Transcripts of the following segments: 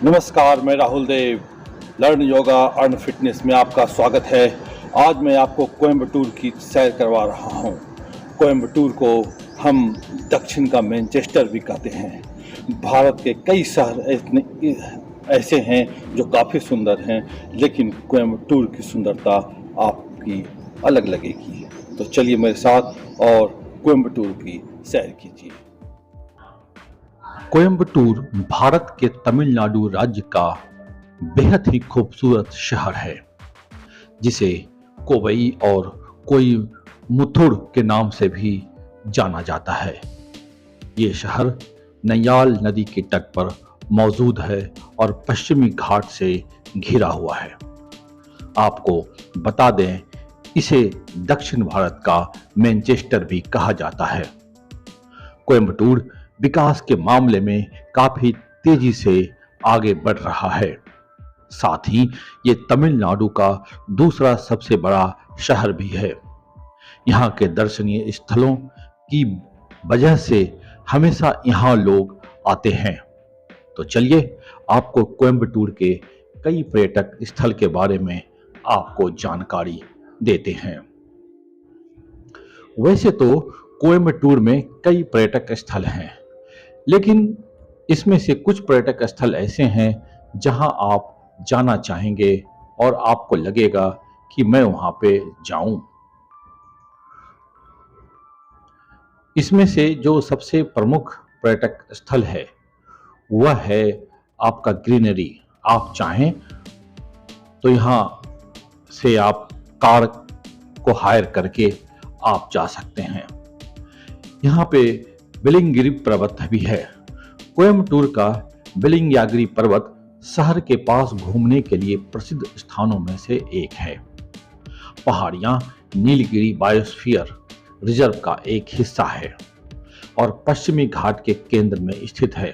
नमस्कार, मैं Rahul Dev. Learn yoga earn fitness में आपका स्वागत है। आज मैं आपको कोयम्बटूर की सैर करवा रहा हूँ। कोयम्बटूर को हम दक्षिण का मैनचेस्टर भी कहते हैं। भारत के कई शहर ऐसे हैं जो काफ़ी सुंदर हैं, लेकिन कोयम्बटूर की सुंदरता आपकी अलग लगेगी। तो चलिए मेरे साथ और कोयम्बटूर की सैर कीजिए। कोयम्बटूर भारत के तमिलनाडु राज्य का बेहद ही खूबसूरत शहर है, जिसे कोवई और कोयमुथुर के नाम से भी जाना जाता है। ये शहर नैयाल नदी के तट पर मौजूद है और पश्चिमी घाट से घिरा हुआ है। आपको बता दें, इसे दक्षिण भारत का मैनचेस्टर भी कहा जाता है। कोयम्बटूर विकास के मामले में काफी तेजी से आगे बढ़ रहा है। साथ ही ये तमिलनाडु का दूसरा सबसे बड़ा शहर भी है। यहाँ के दर्शनीय स्थलों की वजह से हमेशा यहाँ लोग आते हैं। तो चलिए आपको कोयम्बटूर के कई पर्यटक स्थल के बारे में आपको जानकारी देते हैं। वैसे तो कोयम्बटूर में कई पर्यटक स्थल हैं, लेकिन इसमें से कुछ पर्यटक स्थल ऐसे हैं जहां आप जाना चाहेंगे और आपको लगेगा कि मैं वहां पे जाऊं। इसमें से जो सबसे प्रमुख पर्यटक स्थल है वह है आपका ग्रीनरी। आप चाहें तो यहां से आप कार को हायर करके आप जा सकते हैं। यहाँ पे बिलिंगिरी पर्वत भी है। कोयम्बटूर का बिलिंगियागिरी पर्वत शहर के पास घूमने के लिए प्रसिद्ध स्थानों में से एक है। पहाड़ियां नीलगिरी बायोस्फीयर रिजर्व का एक हिस्सा है और पश्चिमी घाट के केंद्र में स्थित है।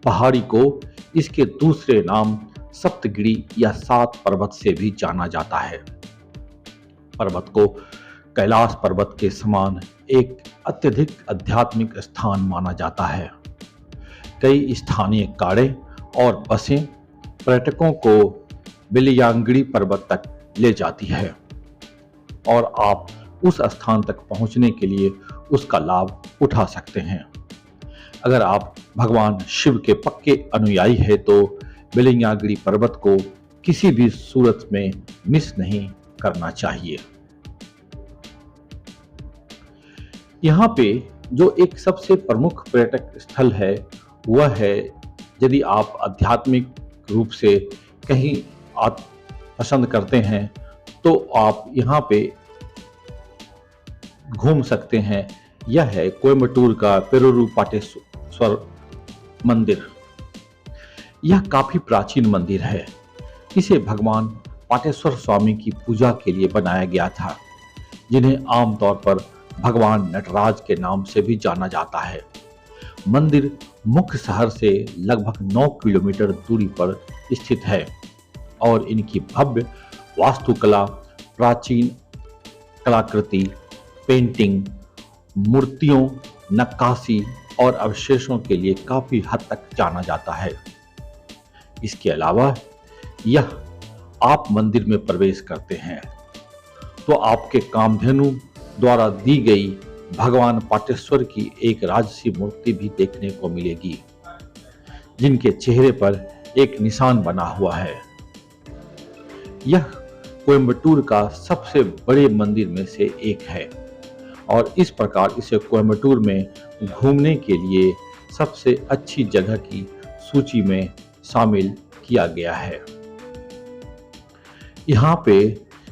पहाड़ी को इसके दूसरे नाम सप्तगिरी या सात पर्वत से भी जाना जाता है। पर्वत को कैलाश पर्वत के समान एक अत्यधिक आध्यात्मिक स्थान माना जाता है। कई स्थानीय कारें और बसें पर्यटकों को बिलियांगिरी पर्वत तक ले जाती है और आप उस स्थान तक पहुंचने के लिए उसका लाभ उठा सकते हैं। अगर आप भगवान शिव के पक्के अनुयायी हैं तो बिलियांगिरी पर्वत को किसी भी सूरत में मिस नहीं करना चाहिए। यहाँ पे जो एक सबसे प्रमुख पर्यटक स्थल है वह है, यदि आप आध्यात्मिक रूप से कहीं आप पसंद करते हैं तो आप यहाँ पे घूम सकते हैं। यह है कोयम्बटूर का पेरुरू पाटेश्वर मंदिर। यह काफी प्राचीन मंदिर है। इसे भगवान पाटेश्वर स्वामी की पूजा के लिए बनाया गया था, जिन्हें आमतौर पर भगवान नटराज के नाम से भी जाना जाता है। मंदिर मुख्य शहर से लगभग 9 किलोमीटर दूरी पर स्थित है और इनकी भव्य वास्तुकला, प्राचीन कलाकृति, पेंटिंग, मूर्तियों, नक्काशी और अवशेषों के लिए काफी हद तक जाना जाता है। इसके अलावा यह आप मंदिर में प्रवेश करते हैं तो आपके कामधेनु द्वारा दी गई भगवान पाटेश्वर की एक राजसी मूर्ति भी देखने को मिलेगी, जिनके चेहरे पर एक निशान बना हुआ है। यह कोयम्बटूर का सबसे बड़े मंदिर में से एक है और इस प्रकार इसे कोयम्बटूर में घूमने के लिए सबसे अच्छी जगह की सूची में शामिल किया गया है। यहाँ पे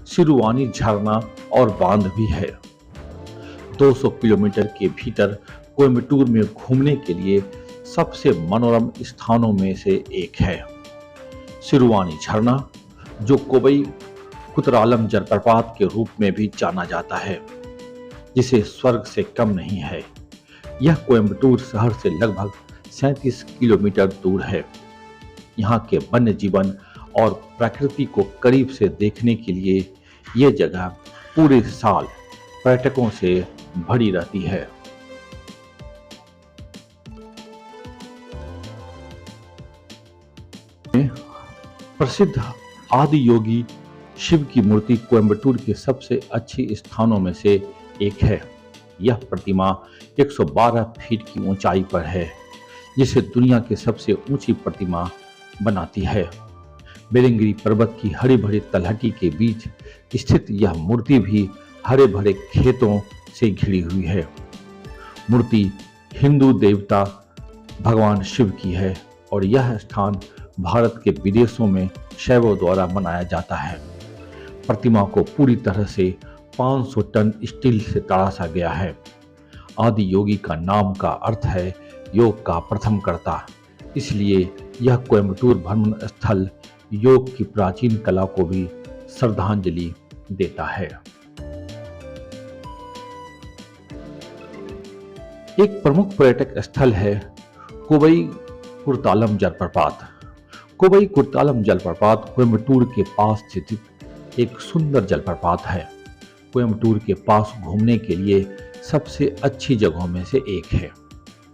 सिरुवानी झरना और बांध भी है। 200 किलोमीटर के भीतर कोयम्बटूर में घूमने के लिए सबसे मनोरम स्थानों में से एक है। सिरुवानी झरना, जो कोवई कुतरालम जलप्रपात के रूप में भी जाना जाता है, जिसे स्वर्ग से कम नहीं है। यह कोयम्बटूर शहर से लगभग 37 किलोमीटर दूर है। यहाँ के वन्य जीवन और प्रकृति को करीब से देखने के लिए यह जगह पूरे साल पर्यटकों से भरी रहती है। प्रसिद्ध आदि योगी शिव की मूर्ति कोयम्बटूर के सबसे अच्छी स्थानों में से एक है। यह प्रतिमा 112 फीट की ऊंचाई पर है, जिसे दुनिया की सबसे ऊंची प्रतिमा बनाती है। बेलंगिरी पर्वत की हरी भरी तलहटी के बीच स्थित यह मूर्ति भी हरे भरे खेतों से घिरी हुई है। मूर्ति हिंदू देवता भगवान शिव की है और यह स्थान भारत के विदेशों में शैवों द्वारा मनाया जाता है। प्रतिमा को पूरी तरह से 500 टन स्टील से तराशा गया है। आदि योगी का नाम का अर्थ है योग का प्रथम कर्ता, इसलिए यह कोयम्बटूर भ्रमण स्थल योग की प्राचीन कला को भी श्रद्धांजलि देता है। एक प्रमुख पर्यटक स्थल है कोवई कुर्तालम जलप्रपात। कोवई कुर्तालम जलप्रपात कोयम्बटूर के पास स्थित एक सुंदर जलप्रपात है। कोयम्बटूर के पास घूमने के लिए सबसे अच्छी जगहों में से एक है।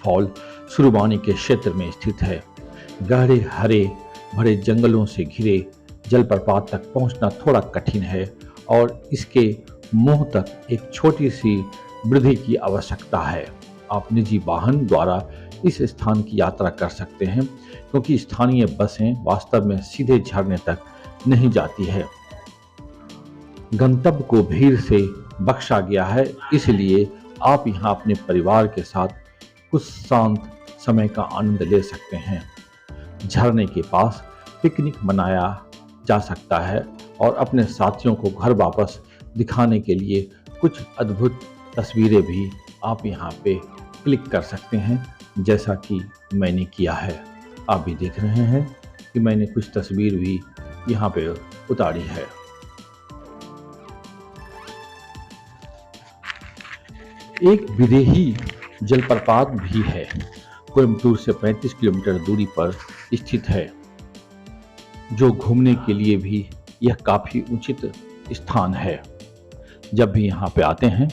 फॉल सुरबानी के क्षेत्र में स्थित है। गहरे हरे भरे जंगलों से घिरे जलप्रपात तक पहुंचना थोड़ा कठिन है और इसके मुंह तक एक छोटी सी वृद्धि की आवश्यकता है। आप निजी वाहन द्वारा इस स्थान की यात्रा कर सकते हैं, क्योंकि स्थानीय बसें वास्तव में सीधे झरने तक नहीं जाती है। गंतव्य को भीड़ से बख्शा गया है, इसलिए आप यहाँ अपने परिवार के साथ कुछ शांत समय का आनंद ले सकते हैं। झरने के पास पिकनिक मनाया जा सकता है और अपने साथियों को घर वापस दिखाने के लिए कुछ अद्भुत तस्वीरें भी आप यहाँ पे क्लिक कर सकते हैं, जैसा कि मैंने किया है। आप भी देख रहे हैं कि मैंने कुछ तस्वीर भी यहाँ पे उतारी है। एक विदेही जलप्रपात भी है, कोयम्बटूर से 35 किलोमीटर दूरी पर स्थित है, जो घूमने के लिए भी यह काफ़ी उचित स्थान है। जब भी यहाँ पे आते हैं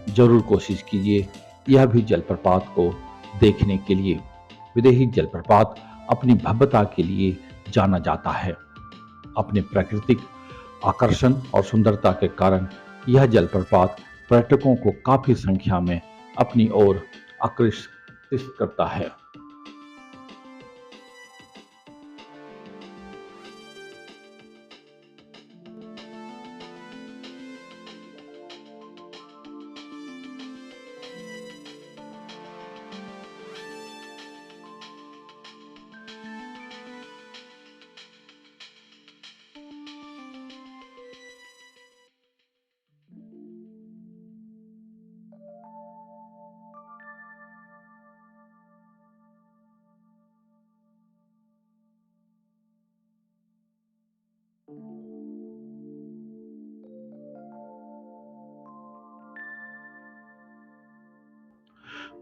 जरूर कोशिश कीजिए यह भी जलप्रपात को देखने के लिए। विदेही जलप्रपात अपनी भव्यता के लिए जाना जाता है। अपने प्राकृतिक आकर्षण और सुंदरता के कारण यह जलप्रपात पर्यटकों को काफ़ी संख्या में अपनी ओर आकर्षित करता है।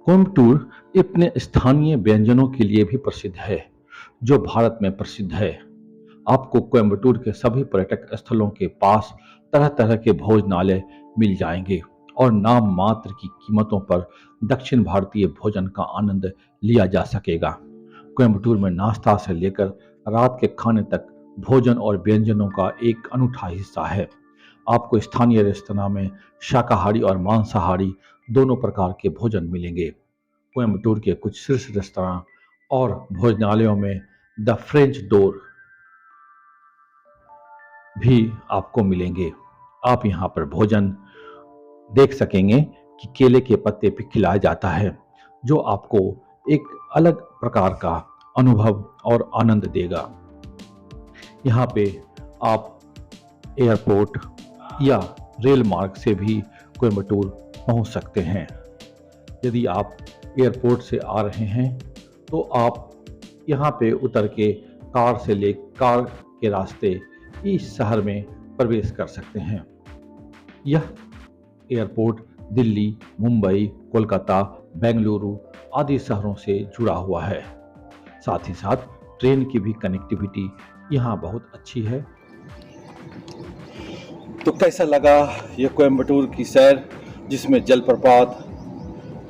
कोयम्बटूर अपने स्थानीय व्यंजनों के लिए भी प्रसिद्ध है, जो भारत में प्रसिद्ध है। आपको कोयम्बटूर के सभी पर्यटक स्थलों के पास तरह तरह के भोजनालय मिल जाएंगे और नाम मात्र की कीमतों पर दक्षिण भारतीय भोजन का आनंद लिया जा सकेगा। कोयम्बटूर में नाश्ता से लेकर रात के खाने तक भोजन और व्यंजनों का एक अनूठा हिस्सा है। आपको स्थानीय रेस्तरां में शाकाहारी और मांसाहारी दोनों प्रकार के भोजन मिलेंगे। कोयम्बटूर के कुछ शीर्ष रेस्तरां और भोजनालयों में द फ्रेंच डोर भी आपको मिलेंगे। आप यहाँ पर भोजन देख सकेंगे कि केले के पत्ते पे खिलाया जाता है, जो आपको एक अलग प्रकार का अनुभव और आनंद देगा। यहाँ पे आप एयरपोर्ट या रेल मार्ग से भी कोयम्बटूर पहुँच सकते हैं। यदि आप एयरपोर्ट से आ रहे हैं तो आप यहाँ पे उतर के कार के रास्ते इस शहर में प्रवेश कर सकते हैं। यह एयरपोर्ट दिल्ली, मुंबई, कोलकाता, बेंगलुरु आदि शहरों से जुड़ा हुआ है। साथ ही साथ ट्रेन की भी कनेक्टिविटी यहाँ बहुत अच्छी है। तो कैसा लगा ये कोयम्बटूर की सैर, जिसमें जलप्रपात,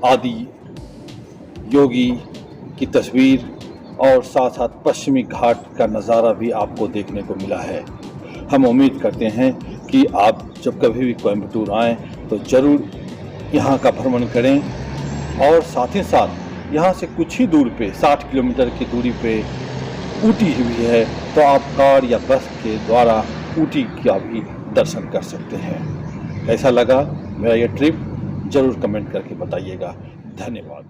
आदि योगी की तस्वीर और साथ साथ पश्चिमी घाट का नज़ारा भी आपको देखने को मिला है। हम उम्मीद करते हैं कि आप जब कभी भी कोयम्बटूर आएँ तो ज़रूर यहाँ का भ्रमण करें और साथ ही साथ यहाँ से कुछ ही दूर पे 60 किलोमीटर की दूरी पे ऊटी भी है, तो आप कार या बस के द्वारा ऊटी का भी दर्शन कर सकते हैं। कैसा लगा मेरा ये ट्रिप ज़रूर कमेंट करके बताइएगा। धन्यवाद।